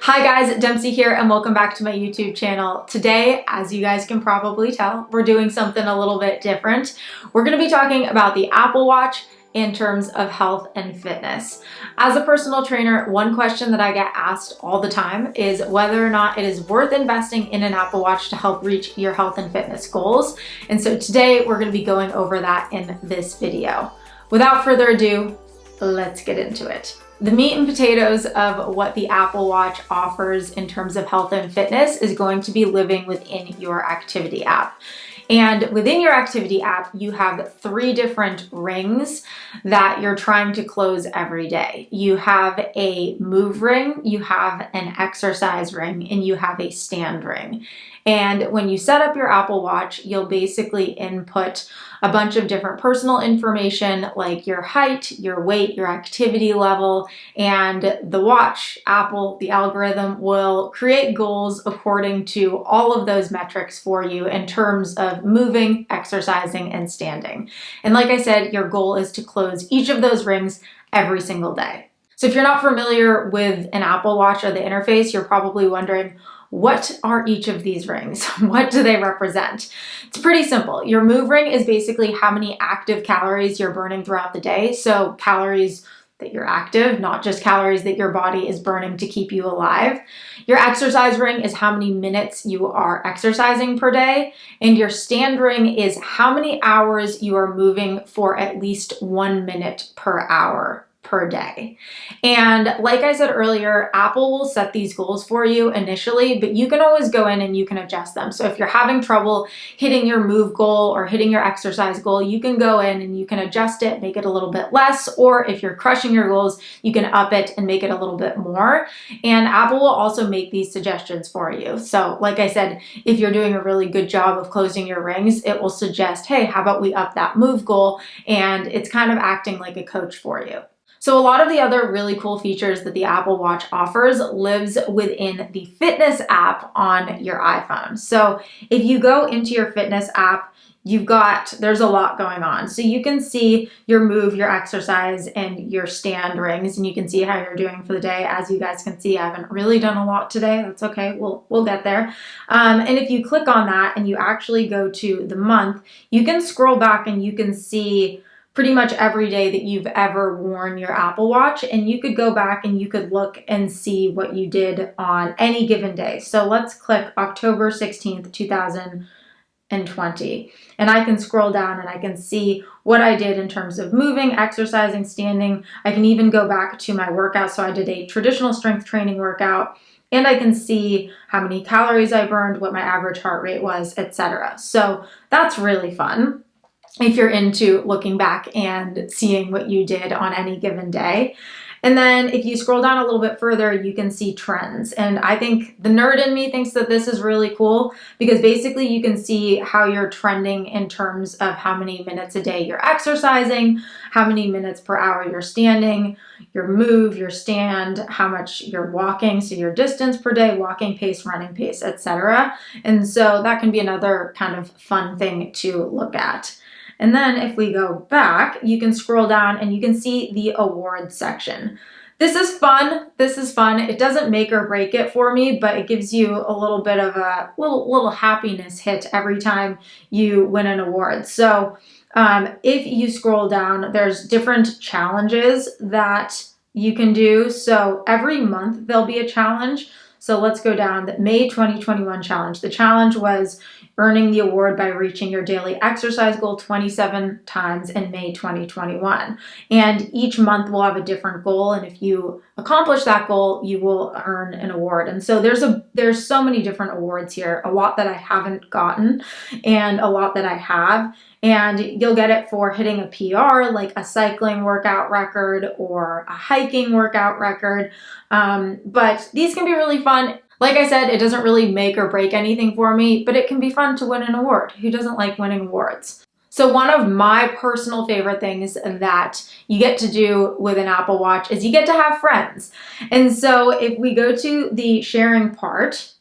Hi guys, Dempsey here and welcome back to my YouTube channel. Today, as you guys can probably tell, we're doing something a little bit different. We're going to be talking about the Apple Watch in terms of health and fitness. As a personal trainer, one question that I get asked all the time is whether or not it is worth investing in an Apple Watch to help reach your health and fitness goals. And so today we're going to be going over that in this video. Without further ado, let's get into it. The meat and potatoes of what the Apple Watch offers in terms of health and fitness is going to be living within your activity app. And within your activity app, you have 3 different rings that you're trying to close every day. You have a move ring, you have an exercise ring, and you have a stand ring. And when you set up your Apple Watch, you'll basically input a bunch of different personal information like your height, your weight, your activity level, and the watch, Apple, the algorithm will create goals according to all of those metrics for you in terms of moving, exercising, and standing. And like I said, your goal is to close each of those rings every single day. So if you're not familiar with an Apple Watch or the interface, you're probably wondering, what are each of these rings? What do they represent? It's pretty simple. Your move ring is basically how many active calories you're burning throughout the day. So calories that you're active, not just calories that your body is burning to keep you alive. Your exercise ring is how many minutes you are exercising per day. And your stand ring is how many hours you are moving for at least 1 minute per hour per day. And like I said earlier, Apple will set these goals for you initially, but you can always go in and you can adjust them. So if you're having trouble hitting your move goal or hitting your exercise goal, you can go in and you can adjust it, make it a little bit less, or if you're crushing your goals, you can up it and make it a little bit more. And Apple will also make these suggestions for you. So like I said, if you're doing a really good job of closing your rings, it will suggest, hey, how about we up that move goal? And it's kind of acting like a coach for you. So a lot of the other really cool features that the Apple Watch offers lives within the fitness app on your iPhone. So if you go into your fitness app, there's a lot going on. So you can see your move, your exercise, and your stand rings, and you can see how you're doing for the day. As you guys can see, I haven't really done a lot today. That's okay, we'll get there. And if you click on that and you actually go to the month, you can scroll back and you can see pretty much every day that you've ever worn your Apple Watch, and you could go back and you could look and see what you did on any given day. So let's click October 16th, 2020, and I can scroll down and I can see what I did in terms of moving, exercising, standing. I can even go back to my workout. So I did a traditional strength training workout, and I can see how many calories I burned, what my average heart rate was, etc. So that's really fun if you're into looking back and seeing what you did on any given day. And then if you scroll down a little bit further, you can see trends. And I think the nerd in me thinks that this is really cool because basically you can see how you're trending in terms of how many minutes a day you're exercising, how many minutes per hour you're standing, your move, your stand, how much you're walking, so your distance per day, walking pace, running pace, etc. And so that can be another kind of fun thing to look at. And then if we go back, you can scroll down and you can see the awards section. This is fun. It doesn't make or break it for me, but it gives you a little bit of a little happiness hit every time you win an award. So if you scroll down, there's different challenges that you can do. So every month there'll be a challenge. So let's go down the May 2021 challenge. The challenge was earning the award by reaching your daily exercise goal 27 times in May 2021. And each month will have a different goal. And if you accomplish that goal, you will earn an award. And so there's so many different awards here, a lot that I haven't gotten and a lot that I have. And you'll get it for hitting a PR, like a cycling workout record or a hiking workout record. But these can be really fun. Like I said, it doesn't really make or break anything for me, but it can be fun to win an award. Who doesn't like winning awards? So one of my personal favorite things that you get to do with an Apple Watch is you get to have friends. And so if we go to the sharing part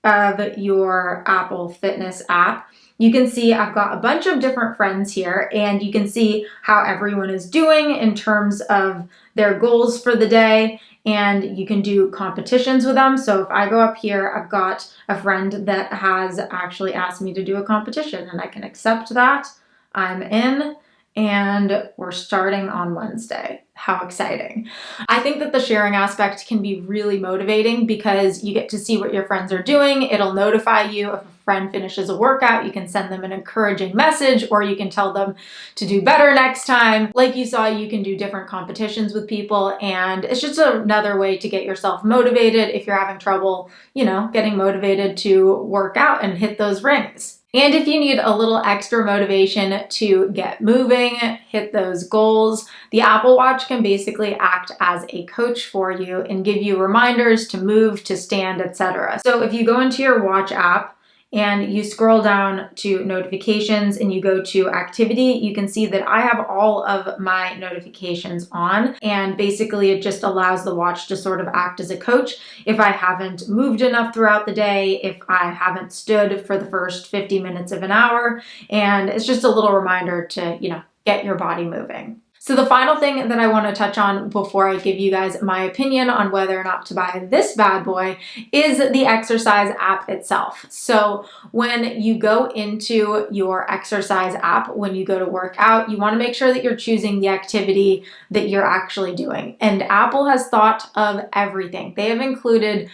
of your Apple Fitness app, you can see I've got a bunch of different friends here, and you can see how everyone is doing in terms of their goals for the day, and you can do competitions with them. So if I go up here, I've got a friend that has actually asked me to do a competition, and I can accept that. I'm in, and we're starting on Wednesday. How exciting. I think that the sharing aspect can be really motivating because you get to see what your friends are doing. It'll notify you if a friend finishes a workout. You can send them an encouraging message, or you can tell them to do better next time. Like you saw, you can do different competitions with people, and it's just another way to get yourself motivated if you're having trouble, getting motivated to work out and hit those rings. And if you need a little extra motivation to get moving, hit those goals, the Apple Watch can basically act as a coach for you and give you reminders to move, to stand, etc. So if you go into your watch app and you scroll down to notifications and you go to activity, you can see that I have all of my notifications on, and basically it just allows the watch to sort of act as a coach if I haven't moved enough throughout the day, if I haven't stood for the first 50 minutes of an hour, and it's just a little reminder to, get your body moving. So the final thing that I want to touch on before I give you guys my opinion on whether or not to buy this bad boy is the exercise app itself. So when you go into your exercise app, when you go to work out, you want to make sure that you're choosing the activity that you're actually doing. And Apple has thought of everything. They have included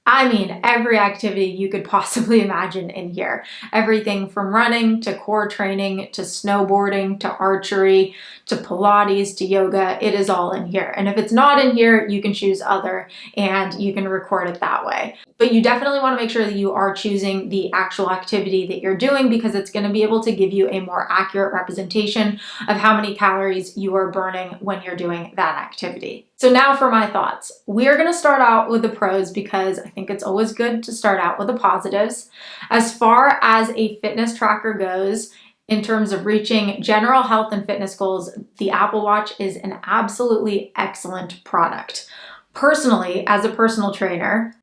every activity you could possibly imagine in here. Everything from running to core training to snowboarding to archery to Pilates to yoga, it is all in here. And if it's not in here, you can choose other and you can record it that way. But you definitely want to make sure that you are choosing the actual activity that you're doing, because it's going to be able to give you a more accurate representation of how many calories you are burning when you're doing that activity. So now for my thoughts. We're going to start out with the pros because I think it's always good to start out with the positives. As far as a fitness tracker goes, in terms of reaching general health and fitness goals, the Apple Watch is an absolutely excellent product. Personally, as a personal trainer,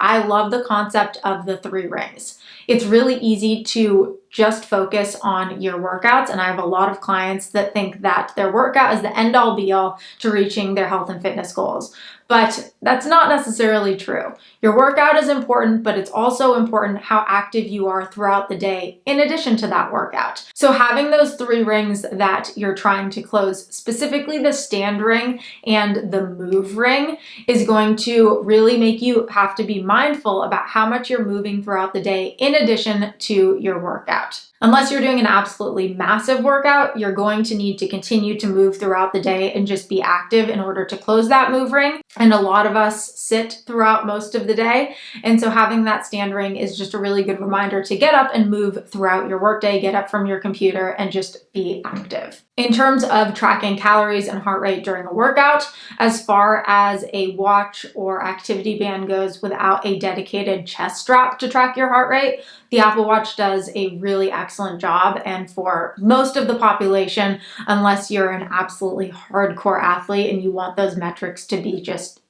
I love the concept of the 3 rings. It's really easy to just focus on your workouts, and I have a lot of clients that think that their workout is the end-all be-all to reaching their health and fitness goals. But that's not necessarily true. Your workout is important, but it's also important how active you are throughout the day in addition to that workout. So having those 3 rings that you're trying to close, specifically the stand ring and the move ring, is going to really make you have to be mindful about how much you're moving throughout the day in addition to your workout. Unless you're doing an absolutely massive workout, you're going to need to continue to move throughout the day and just be active in order to close that move ring. And a lot of us sit throughout most of the day. And so having that stand ring is just a really good reminder to get up and move throughout your workday, get up from your computer and just be active. In terms of tracking calories and heart rate during a workout, as far as a watch or activity band goes without a dedicated chest strap to track your heart rate, the Apple Watch does a really excellent job. And for most of the population, unless you're an absolutely hardcore athlete and you want those metrics to be just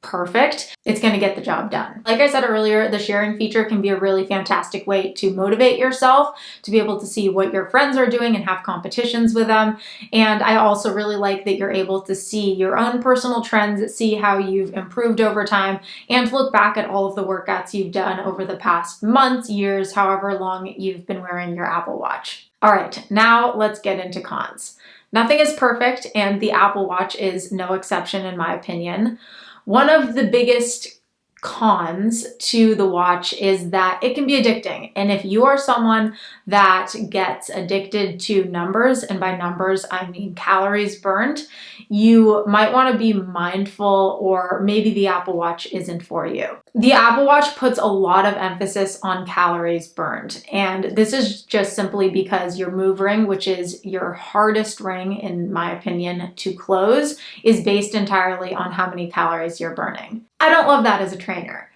perfect, it's going to get the job done. Like I said earlier, the sharing feature can be a really fantastic way to motivate yourself, to be able to see what your friends are doing and have competitions with them. And I also really like that you're able to see your own personal trends, see how you've improved over time, and look back at all of the workouts you've done over the past months, years, however long you've been wearing your Apple Watch. All right, now let's get into cons. Nothing is perfect, and the Apple Watch is no exception in my opinion. One of the biggest cons to the watch is that it can be addicting. And if you are someone that gets addicted to numbers, and by numbers, I mean calories burned, you might want to be mindful, or maybe the Apple Watch isn't for you. The Apple Watch puts a lot of emphasis on calories burned. And this is just simply because your move ring, which is your hardest ring, in my opinion, to close, is based entirely on how many calories you're burning. I don't love that as a trainer.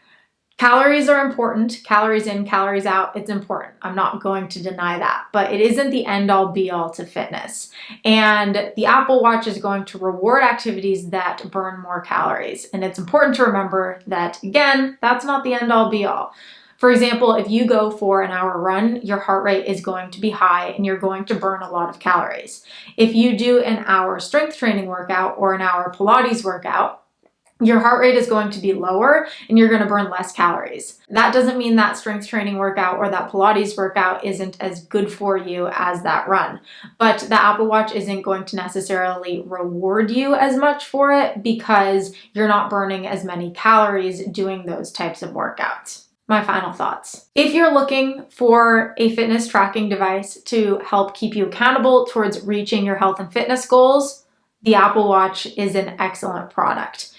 Calories are important. Calories in, calories out, it's important. I'm not going to deny that, but it isn't the end all be all to fitness. And the Apple Watch is going to reward activities that burn more calories. And it's important to remember that, again, that's not the end all be all. For example, if you go for an hour run, your heart rate is going to be high and you're going to burn a lot of calories. If you do an hour strength training workout or an hour Pilates workout, your heart rate is going to be lower and you're going to burn less calories. That doesn't mean that strength training workout or that Pilates workout isn't as good for you as that run, but the Apple Watch isn't going to necessarily reward you as much for it because you're not burning as many calories doing those types of workouts. My final thoughts. If you're looking for a fitness tracking device to help keep you accountable towards reaching your health and fitness goals, the Apple Watch is an excellent product.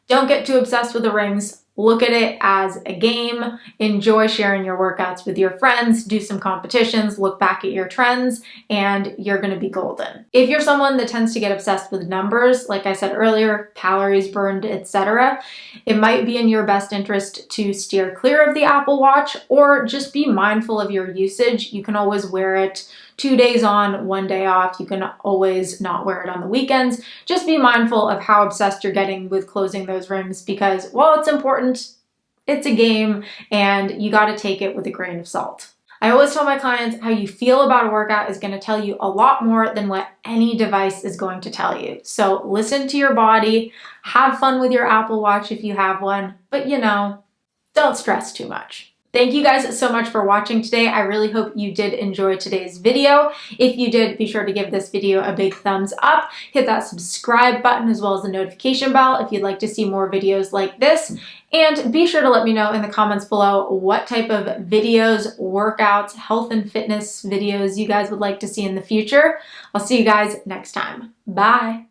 Don't get too obsessed with the rings. Look at it as a game. Enjoy sharing your workouts with your friends. Do some competitions. Look back at your trends and you're going to be golden. If you're someone that tends to get obsessed with numbers, like I said earlier, calories burned, etc., it might be in your best interest to steer clear of the Apple Watch or just be mindful of your usage. You can always wear it 2 days on, 1 day off. You can always not wear it on the weekends. Just be mindful of how obsessed you're getting with closing those rings because while it's important, it's a game and you got to take it with a grain of salt. I always tell my clients how you feel about a workout is going to tell you a lot more than what any device is going to tell you. So listen to your body, have fun with your Apple Watch if you have one, but don't stress too much. Thank you guys so much for watching today. I really hope you did enjoy today's video. If you did, be sure to give this video a big thumbs up. Hit that subscribe button as well as the notification bell if you'd like to see more videos like this. And be sure to let me know in the comments below what type of videos, workouts, health and fitness videos you guys would like to see in the future. I'll see you guys next time. Bye.